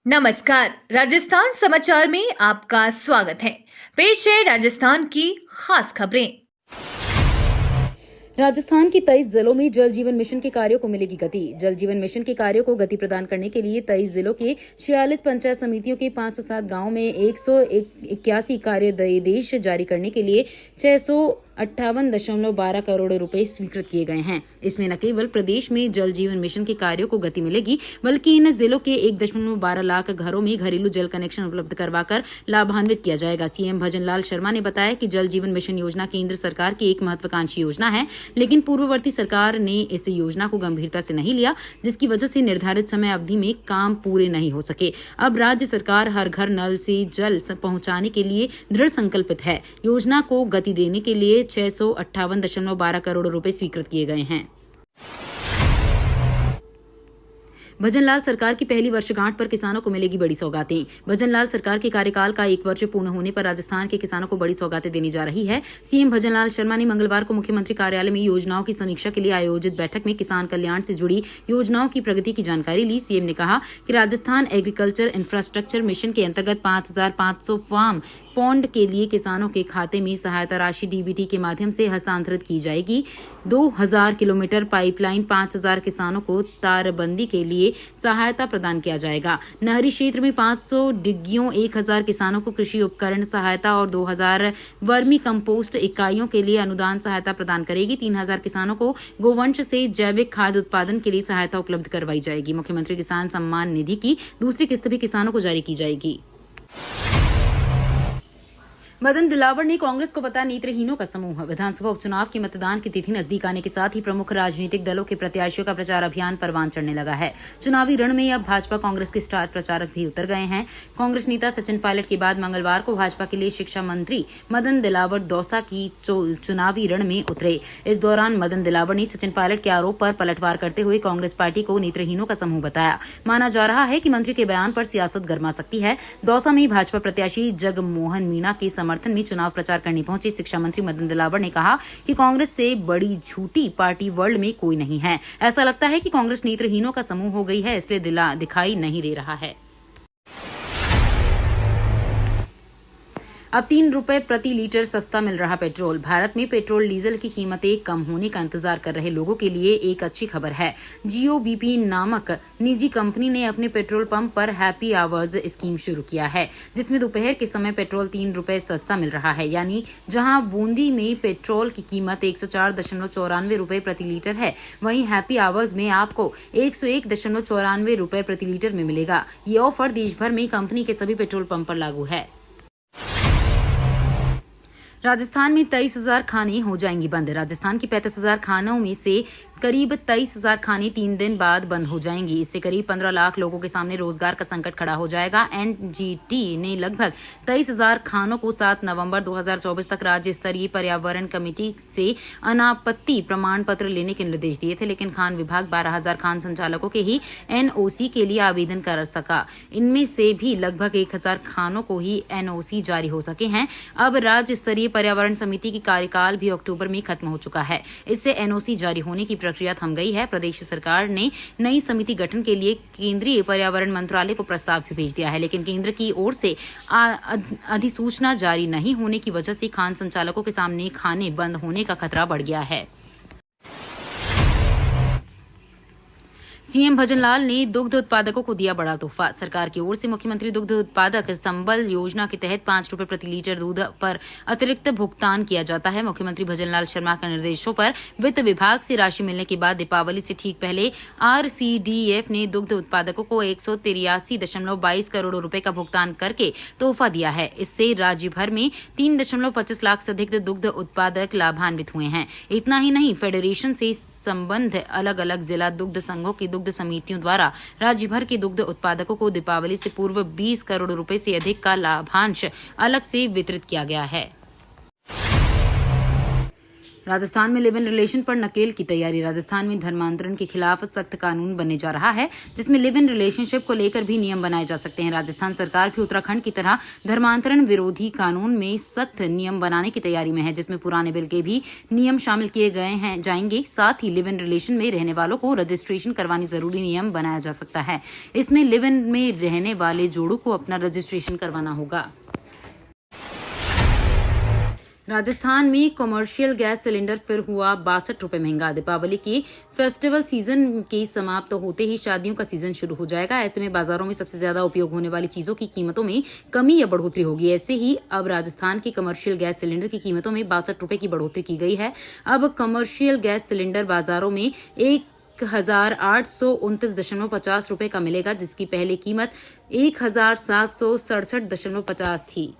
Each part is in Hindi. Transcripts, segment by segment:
नमस्कार, राजस्थान समाचार में आपका स्वागत है। पेश है राजस्थान की खास खबरें। राजस्थान के 23 जिलों में जल जीवन मिशन के कार्यों को मिलेगी गति। जल जीवन मिशन के कार्यों को गति प्रदान करने के लिए 23 जिलों के 46 पंचायत समितियों के 507 गांवों में 181 कार्यदेश जारी करने के लिए 658.12 करोड़ रुपए स्वीकृत किए गए हैं। इसमें न केवल प्रदेश में जल जीवन मिशन के कार्यों को गति मिलेगी, बल्कि इन जिलों के 1.12 लाख घरों में घरेलू जल कनेक्शन उपलब्ध करवाकर लाभान्वित किया जाएगा। सीएम भजन लाल शर्मा ने बताया कि जल जीवन मिशन योजना केंद्र सरकार की एक महत्वाकांक्षी योजना है, लेकिन पूर्ववर्ती सरकार ने इस योजना को गंभीरता से नहीं लिया, जिसकी वजह से निर्धारित समय अवधि में काम पूरे नहीं हो सके। अब राज्य सरकार हर घर नल से जल पहुंचाने के लिए दृढ़ संकल्पित है। योजना को गति देने के लिए 658.12 करोड़ रुपए स्वीकृत किए गए हैं। भजनलाल सरकार की पहली वर्षगांठ पर किसानों को मिलेगी बड़ी सौगातें। भजनलाल सरकार के कार्यकाल का 1 वर्ष पूर्ण होने पर राजस्थान के किसानों को बड़ी सौगातें देनी जा रही है। सीएम भजनलाल शर्मा ने मंगलवार को मुख्यमंत्री कार्यालय में योजनाओं की समीक्षा के लिए आयोजित बैठक में किसान कल्याण से जुड़ी योजनाओं की प्रगति की जानकारी ली। सीएम ने कहा कि राजस्थान एग्रीकल्चर इंफ्रास्ट्रक्चर मिशन के अंतर्गत 5,500 फार्म पौंड के लिए किसानों के खाते में सहायता राशि डीबीटी के माध्यम से हस्तांतरित की जाएगी। 2,000 किलोमीटर पाइपलाइन, 5,000 किसानों को तारबंदी के लिए सहायता प्रदान किया जाएगा। नहरी क्षेत्र में 500 डिग्गियों, 1,000 किसानों को कृषि उपकरण सहायता और 2,000 वर्मी कंपोस्ट इकाइयों के लिए अनुदान सहायता प्रदान करेगी। 3,000 किसानों को गोवंश से जैविक खाद्य उत्पादन के लिए सहायता उपलब्ध करवाई जाएगी। मुख्यमंत्री किसान सम्मान निधि की दूसरी किस्त भी किसानों को जारी की जाएगी। मदन दिलावर ने कांग्रेस को बताया नेत्रहीनों का समूह। विधानसभा उपचुनाव के मतदान की तिथि नजदीक आने के साथ ही प्रमुख राजनीतिक दलों के प्रत्याशियों का प्रचार अभियान परवान चढ़ने लगा है। चुनावी रण में अब भाजपा कांग्रेस के स्टार प्रचारक भी उतर गए हैं। कांग्रेस नेता सचिन पायलट के बाद मंगलवार को भाजपा के लिए शिक्षा मंत्री मदन दिलावर दौसा की चुनावी रण में उतरे। इस दौरान मदन दिलावर ने सचिन पायलट के आरोप पर पलटवार करते हुए कांग्रेस पार्टी को नेत्रहीनों का समूह बताया। माना जा रहा है कि मंत्री के बयान पर सियासत गर्मा सकती है। दौसा में भाजपा प्रत्याशी जगमोहन मीणा के समर्थन में चुनाव प्रचार करने पहुंचे शिक्षा मंत्री मदन दिलावर ने कहा कि कांग्रेस से बड़ी झूठी पार्टी वर्ल्ड में कोई नहीं है। ऐसा लगता है कि कांग्रेस नेत्रहीनों का समूह हो गई है, इसलिए दिखाई नहीं दे रहा है। अब 3 रुपए प्रति लीटर सस्ता मिल रहा पेट्रोल। भारत में पेट्रोल डीजल की कीमतें कम होने का इंतजार कर रहे लोगों के लिए एक अच्छी खबर है। जीओबीपी नामक निजी कंपनी ने अपने पेट्रोल पंप पर हैप्पी आवर्स स्कीम शुरू किया है, जिसमें दोपहर के समय पेट्रोल 3 रुपए सस्ता मिल रहा है। यानी जहां बूंदी में पेट्रोल की कीमत 104.94 रुपए प्रति लीटर है, वहीं हैप्पी आवर्स में आपको 101.94 रुपए प्रति लीटर में मिलेगा। ये ऑफर देश भर में कंपनी के सभी पेट्रोल पंप पर लागू है। राजस्थान में 23,000 खाने हो जाएंगी बंद। राजस्थान की 35,000 खानों में से करीब 23,000 खाने 3 दिन बाद बंद हो जाएंगी। इससे करीब 15 लाख लोगों के सामने रोजगार का संकट खड़ा हो जाएगा। एनजीटी ने लगभग 23,000 खानों को 7 नवंबर 2024 तक राज्य स्तरीय पर्यावरण कमेटी से अनापत्ति प्रमाण पत्र लेने के निर्देश दिए थे, लेकिन खान विभाग 12,000 खान संचालकों के ही एनओसी के लिए आवेदन कर सका। इनमें से भी लगभग 1,000 खानों को ही एनओसी जारी हो सके हैं। अब राज्य स्तरीय पर्यावरण समिति की कार्यकाल भी अक्टूबर में खत्म हो चुका है। इससे एनओसी जारी होने की प्रक्रिया थम गई है। प्रदेश सरकार ने नई समिति गठन के लिए केंद्रीय पर्यावरण मंत्रालय को प्रस्ताव भी भेज दिया है, लेकिन केंद्र की ओर से अधिसूचना जारी नहीं होने की वजह से खान संचालकों के सामने खाने बंद होने का खतरा बढ़ गया है। सीएम भजनलाल ने दुग्ध उत्पादकों को दिया बड़ा तोहफा। सरकार की ओर से मुख्यमंत्री दुग्ध उत्पादक संबल योजना के तहत 5 रुपए प्रति लीटर दूध पर अतिरिक्त भुगतान किया जाता है। मुख्यमंत्री भजनलाल शर्मा के निर्देशों पर वित्त विभाग से राशि मिलने के बाद दीपावली से ठीक पहले आरसीडीएफ ने दुग्ध उत्पादकों को 183.22 करोड़ रुपए का भुगतान करके तोहफा दिया है। इससे राज्य भर में 3.25 लाख से अधिक दुग्ध उत्पादक लाभान्वित हुए हैं। इतना ही नहीं, फेडरेशन से संबंध अलग अलग जिला दुग्ध संघों की दुग्ध समितियों द्वारा राज्य भर के दुग्ध उत्पादकों को दीपावली से पूर्व 20 करोड़ रुपए से अधिक का लाभांश अलग से वितरित किया गया है। राजस्थान में लिव इन रिलेशन पर नकेल की तैयारी। राजस्थान में धर्मांतरण के खिलाफ सख्त कानून बनने जा रहा है, जिसमें लिव इन रिलेशनशिप को लेकर भी नियम बनाए जा सकते हैं। राजस्थान सरकार भी उत्तराखंड की तरह धर्मांतरण विरोधी कानून में सख्त नियम बनाने की तैयारी में है, जिसमें पुराने बिल के भी नियम शामिल किए गए जाएंगे। साथ ही लिव इन रिलेशन में रहने वालों को रजिस्ट्रेशन करवानी जरूरी नियम बनाया जा सकता है। इसमें लिव इन में रहने वाले जोड़ों को अपना रजिस्ट्रेशन करवाना होगा। राजस्थान में कमर्शियल गैस सिलेंडर फिर हुआ 62 रुपए महंगा। दीपावली के फेस्टिवल सीजन के समाप्त होते ही शादियों का सीजन शुरू हो जाएगा। ऐसे में बाजारों में सबसे ज्यादा उपयोग होने वाली चीजों की कीमतों में कमी या बढ़ोतरी होगी। ऐसे ही अब राजस्थान की कमर्शियल गैस सिलेंडर की कीमतों में 62 रुपए की बढ़ोतरी की गई है। अब कमर्शियल गैस सिलेंडर बाजारों में 1,829.50 रुपए का मिलेगा, जिसकी पहले कीमत 1,767.50 थी।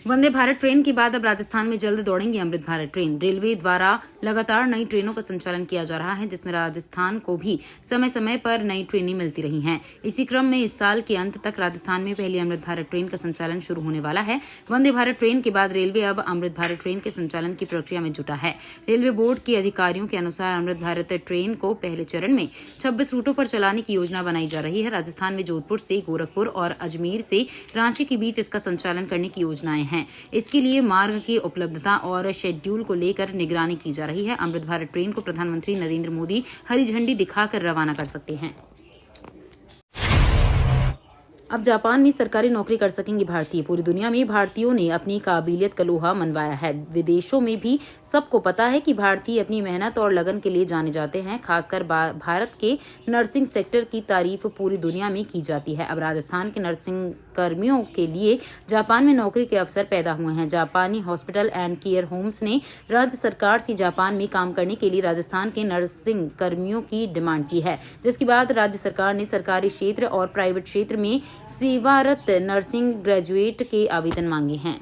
वंदे भारत ट्रेन के बाद अब राजस्थान में जल्द दौड़ेंगी अमृत भारत ट्रेन। रेलवे द्वारा लगातार नई ट्रेनों का संचालन किया जा रहा है, जिसमें राजस्थान को भी समय समय पर नई ट्रेनें मिलती रही हैं। इसी क्रम में इस साल के अंत तक राजस्थान में पहली अमृत भारत ट्रेन का संचालन शुरू होने वाला है। वंदे भारत ट्रेन के बाद रेलवे अब अमृत भारत ट्रेन के संचालन की प्रक्रिया में जुटा है। रेलवे बोर्ड के अधिकारियों के अनुसार अमृत भारत ट्रेन को पहले चरण में 26 रूटों पर चलाने की योजना बनाई जा रही है। राजस्थान में जोधपुर से गोरखपुर और अजमेर से रांची के बीच इसका संचालन करने की योजनाएं हैं। इसके लिए मार्ग की उपलब्धता और शेड्यूल को लेकर निगरानी की जा रही है। अमृत भारत ट्रेन को प्रधानमंत्री नरेंद्र मोदी हरी झंडी दिखाकर रवाना कर सकते हैं। अब जापान में सरकारी नौकरी कर सकेंगे भारतीय। पूरी दुनिया में भारतीयों ने अपनी काबिलियत का लोहा मनवाया है। विदेशों में भी सबको पता है कि भारतीय अपनी मेहनत और लगन के लिए जाने जाते हैं। खासकर भारत के नर्सिंग सेक्टर की तारीफ पूरी दुनिया में की जाती है। अब राजस्थान के नर्सिंग कर्मियों के लिए जापान में नौकरी के अवसर पैदा हुए हैं। जापानी हॉस्पिटल एंड केयर होम्स ने राज्य सरकार से जापान में काम करने के लिए राजस्थान के नर्सिंग कर्मियों की डिमांड की है, जिसके बाद राज्य सरकार ने सरकारी क्षेत्र और प्राइवेट क्षेत्र में सेवारत नर्सिंग ग्रेजुएट के आवेदन मांगे हैं।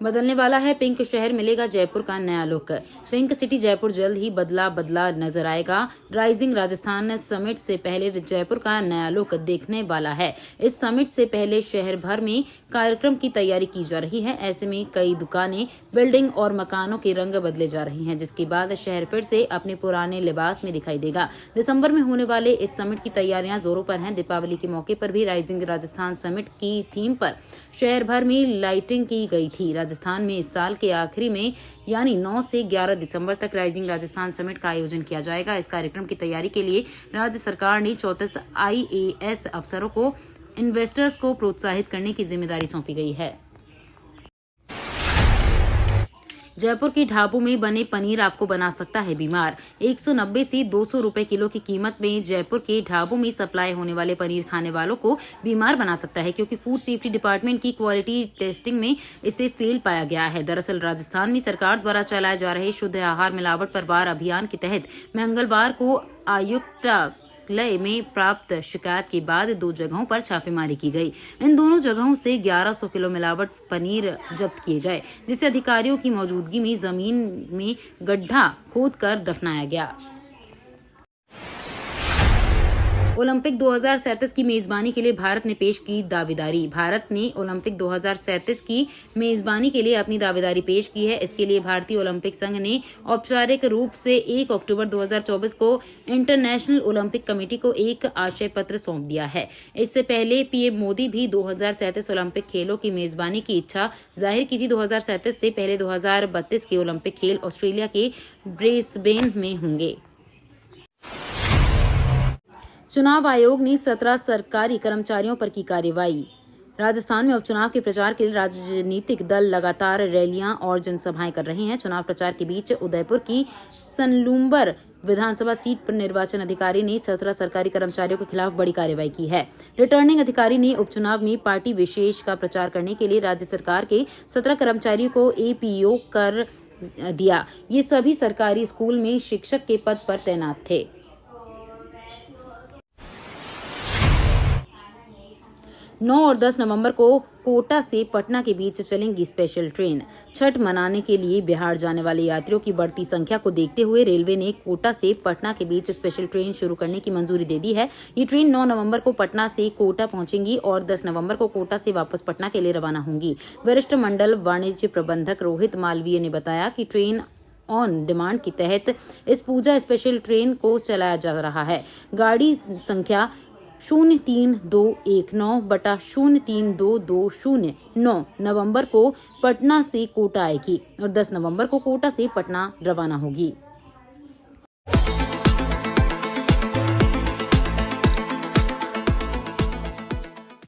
बदलने वाला है पिंक शहर, मिलेगा जयपुर का नया लुक। पिंक सिटी जयपुर जल्द ही बदला नजर आएगा। राइजिंग राजस्थान समिट से पहले जयपुर का नया लुक देखने वाला है। इस समिट से पहले शहर भर में कार्यक्रम की तैयारी की जा रही है। ऐसे में कई दुकानें, बिल्डिंग और मकानों के रंग बदले जा रहे हैं, जिसके बाद शहर फिर से अपने पुराने लिबास में दिखाई देगा। दिसंबर में होने वाले इस समिट की तैयारियां जोरों पर हैं। दीपावली के मौके पर भी राइजिंग राजस्थान समिट की थीम पर शहर भर में लाइटिंग की गई थी। राजस्थान में इस साल के आखिरी में यानी 9 से 11 दिसंबर तक राइजिंग राजस्थान समिट का आयोजन किया जाएगा। इस कार्यक्रम की तैयारी के लिए राज्य सरकार ने 34 IAS अफसरों को इन्वेस्टर्स को प्रोत्साहित करने की जिम्मेदारी सौंपी गई है। जयपुर के ढाबों में बने पनीर आपको बना सकता है बीमार। 190 से 200 रुपए किलो की कीमत में जयपुर के ढाबों में सप्लाई होने वाले पनीर खाने वालों को बीमार बना सकता है, क्योंकि फूड सेफ्टी डिपार्टमेंट की क्वालिटी टेस्टिंग में इसे फेल पाया गया है। दरअसल राजस्थान में सरकार द्वारा चलाए जा रहे शुद्ध आहार मिलावट पर वार अभियान के तहत मंगलवार को आयुक्त में प्राप्त शिकायत के बाद 2 जगहों पर छापेमारी की गई। इन दोनों जगहों से 1100 किलो मिलावट पनीर जब्त किए गए, जिसे अधिकारियों की मौजूदगी में जमीन में गड्ढा खोदकर दफनाया गया। ओलंपिक 2037 की मेजबानी के लिए भारत ने पेश की दावेदारी। भारत ने ओलंपिक 2037 की मेजबानी के लिए अपनी दावेदारी पेश की है। इसके लिए भारतीय ओलंपिक संघ ने औपचारिक रूप से 1 अक्टूबर 2024 को इंटरनेशनल ओलंपिक कमेटी को एक आशय पत्र सौंप दिया है। इससे पहले पीएम मोदी भी 2037 ओलंपिक खेलों की मेजबानी की इच्छा जाहिर की थी। 2037 से पहले 2032 के ओलंपिक खेल ऑस्ट्रेलिया के ब्रिस्बेन में होंगे। चुनाव आयोग ने 17 सरकारी कर्मचारियों पर की कार्रवाई। राजस्थान में उपचुनाव के प्रचार के लिए राजनीतिक दल लगातार रैलियां और जनसभाएं कर रहे हैं। चुनाव प्रचार के बीच उदयपुर की सनलुम्बर विधानसभा सीट पर निर्वाचन अधिकारी ने 17 सरकारी कर्मचारियों के खिलाफ बड़ी कार्रवाई की है। रिटर्निंग अधिकारी ने उपचुनाव में पार्टी विशेष का प्रचार करने के लिए राज्य सरकार के 17 कर्मचारियों को APO कर दिया। ये सभी सरकारी स्कूल में शिक्षक के पद पर तैनात थे। 9 और 10 नवंबर को कोटा से पटना के बीच चलेंगी स्पेशल ट्रेन। छठ मनाने के लिए बिहार जाने वाले यात्रियों की बढ़ती संख्या को देखते हुए रेलवे ने कोटा से पटना के बीच स्पेशल ट्रेन शुरू करने की मंजूरी दे दी है। ये ट्रेन 9 नवंबर को पटना से कोटा पहुंचेंगी और 10 नवंबर को कोटा से वापस पटना के लिए रवाना होंगी। वरिष्ठ मंडल वाणिज्य प्रबंधक रोहित मालवीय ने बताया कि ट्रेन ऑन डिमांड के तहत इस पूजा स्पेशल ट्रेन को चलाया जा रहा है। गाड़ी संख्या 03219/03220 नवंबर को पटना से कोटा आएगी और 10 नवंबर को कोटा से पटना रवाना होगी।